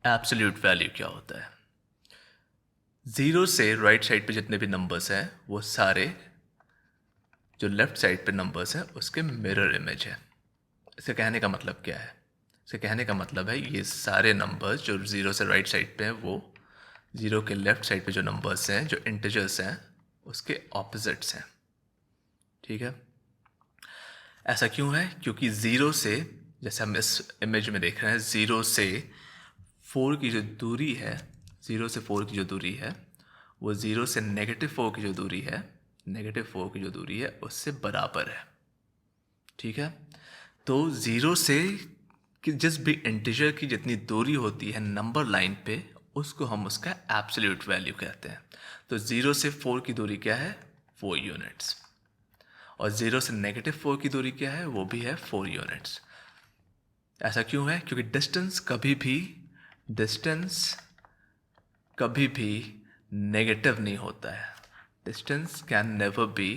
Absolute value क्या होता है? ज़ीरो से राइट साइड पे जितने भी नंबर्स हैं वो सारे जो लेफ्ट साइड पे नंबर्स हैं उसके मिरर इमेज है। इसके कहने का मतलब क्या है? इसके कहने का मतलब है ये सारे नंबर्स जो ज़ीरो से राइट साइड पे हैं वो ज़ीरो के लेफ्ट साइड पे जो नंबर्स हैं जो इंटीजर्स हैं उसके ऑपोजिट्स हैं। ठीक है, ऐसा क्यों है? क्योंकि ज़ीरो से, जैसे हम इस इमेज में देख रहे हैं, ज़ीरो से फोर की जो दूरी है, ज़ीरो से फोर की जो दूरी है वो ज़ीरो से नेगेटिव फोर की जो दूरी है, नेगेटिव फोर की जो दूरी है उससे बराबर है। ठीक है, तो ज़ीरो से कि जिस भी इंटीजर की जितनी दूरी होती है नंबर लाइन पे उसको हम उसका एब्सोल्यूट वैल्यू कहते हैं। तो ज़ीरो से फोर की दूरी क्या है? 4 यूनिट्स। और ज़ीरो से नेगेटिव फोर की दूरी क्या है? वो भी है 4 यूनिट्स। ऐसा क्यों है? क्योंकि डिस्टेंस कभी भी नेगेटिव नहीं होता है। Distance can never be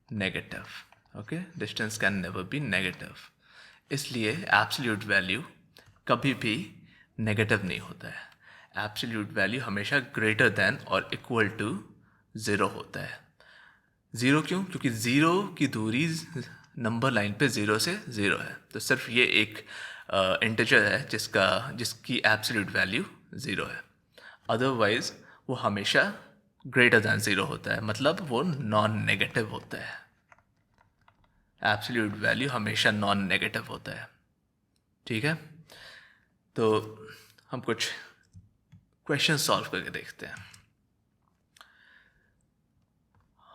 negative. Okay, distance can never be negative, इसलिए एब्सोल्यूट वैल्यू कभी भी नेगेटिव नहीं होता है। एब्सोल्यूट वैल्यू हमेशा ग्रेटर देन और इक्वल टू ज़ीरो होता है। ज़ीरो क्यों? क्योंकि ज़ीरो की दूरी नंबर लाइन पे ज़ीरो से ज़ीरो है, तो सिर्फ ये एक इंटीजर है जिसकी एब्सोल्यूट वैल्यू ज़ीरो है। अदरवाइज वो हमेशा ग्रेटर दैन ज़ीरो होता है, मतलब वो नॉन नेगेटिव होता है। एब्सोल्यूट वैल्यू हमेशा नॉन नेगेटिव होता है। ठीक है, तो हम कुछ क्वेश्चन सॉल्व करके देखते हैं।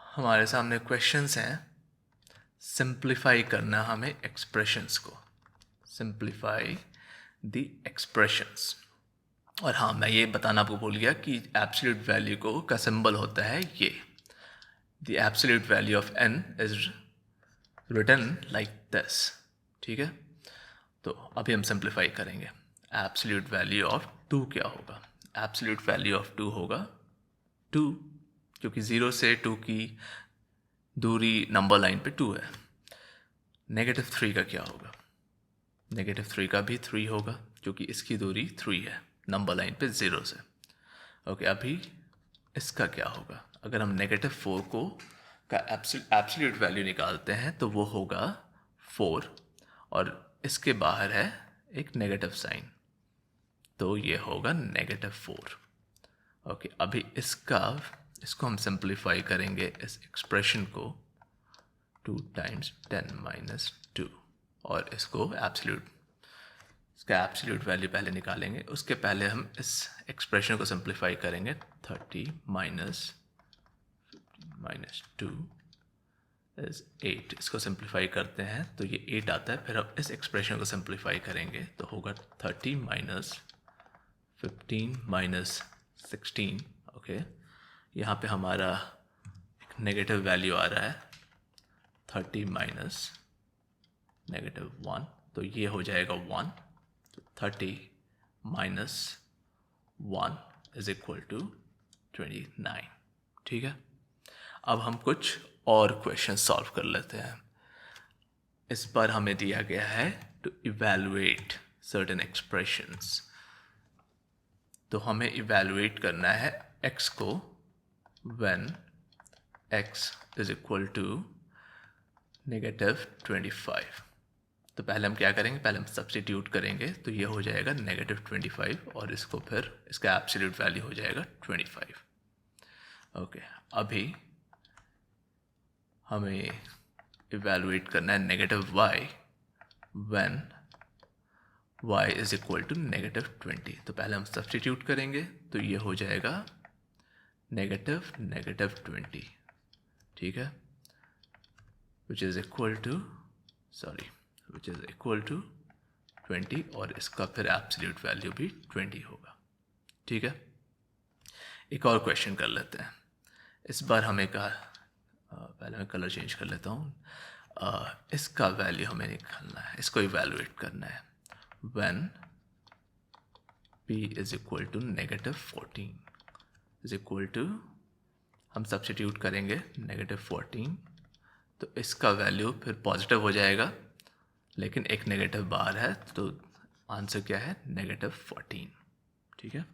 हमारे सामने क्वेश्चंस हैं, सिंप्लीफाई करना हमें एक्सप्रेशंस को, सिंप्लीफाई द एक्सप्रेशंस। और हाँ, मैं ये बताना आपको भूल गया कि एब्सोल्यूट वैल्यू को का सिंबल होता है ये, the absolute value of n is written like this. ठीक है, तो अभी हम सिंप्लीफाई करेंगे। एब्सोल्यूट वैल्यू ऑफ टू क्या होगा? एब्सोल्यूट वैल्यू ऑफ टू होगा टू, क्योंकि ज़ीरो से टू की दूरी नंबर लाइन पे टू है। नेगेटिव थ्री का क्या होगा? नेगेटिव थ्री का भी थ्री होगा, क्योंकि इसकी दूरी थ्री है नंबर लाइन पे ज़ीरो से। ओके, अभी इसका क्या होगा? अगर हम नेगेटिव फोर को का एब्सोल्यूट वैल्यू निकालते हैं तो वो होगा फोर, और इसके बाहर है एक नेगेटिव साइन, तो ये होगा नेगेटिव फोर। ओके, अभी इसको हम सिंप्लीफाई करेंगे इस एक्सप्रेशन को, two times ten minus two, और इसका एब्सोल्यूट वैल्यू पहले निकालेंगे। उसके पहले हम इस एक्सप्रेशन को सिंप्लीफाई करेंगे। 30 माइनस टू इज 8। इसको सिंप्लीफाई करते हैं तो ये 8 आता है। फिर अब इस एक्सप्रेशन को सिंप्लीफाई करेंगे तो होगा 30 माइनस 15 माइनस 16। ओके, यहाँ पे हमारा एक नेगेटिव वैल्यू आ रहा है, 30 माइनस नेगेटिव 1, तो ये हो जाएगा 1। 30 माइनस 1 इज इक्वल टू 29। ठीक है, अब हम कुछ और क्वेश्चन सॉल्व कर लेते हैं। इस बार हमें दिया गया है टू इवैल्यूएट सर्टेन एक्सप्रेशंस, तो हमें इवैल्यूएट करना है x को when x is equal to negative 25। तो पहले हम क्या करेंगे? पहले हम सब्स्टिट्यूट करेंगे, तो ये हो जाएगा नेगेटिव 25, और इसको फिर इसका एब्सोल्यूट वैल्यू हो जाएगा 25। ओके, अभी हमें इवैल्यूएट करना है negative y when y is equal to negative 20। तो पहले हम सब्स्टिट्यूट करेंगे, तो ये हो जाएगा नेगेटिव 20। ठीक है, विच इज़ इक्वल टू 20, और इसका फिर एब्सोल्यूट वैल्यू भी 20 होगा। ठीक है, एक और क्वेश्चन कर लेते हैं। इस बार हमें कहा, पहले मैं कलर चेंज कर लेता हूँ। इसका वैल्यू हमें निकालना है, इसको इवैल्यूएट करना है। When p is equal to negative 14 is equal to, हम सब्स्टिट्यूट करेंगे नेगेटिव 14, तो इसका वैल्यू फिर पॉजिटिव हो जाएगा, लेकिन एक नेगेटिव बार है, तो आंसर क्या है? -14। ठीक है।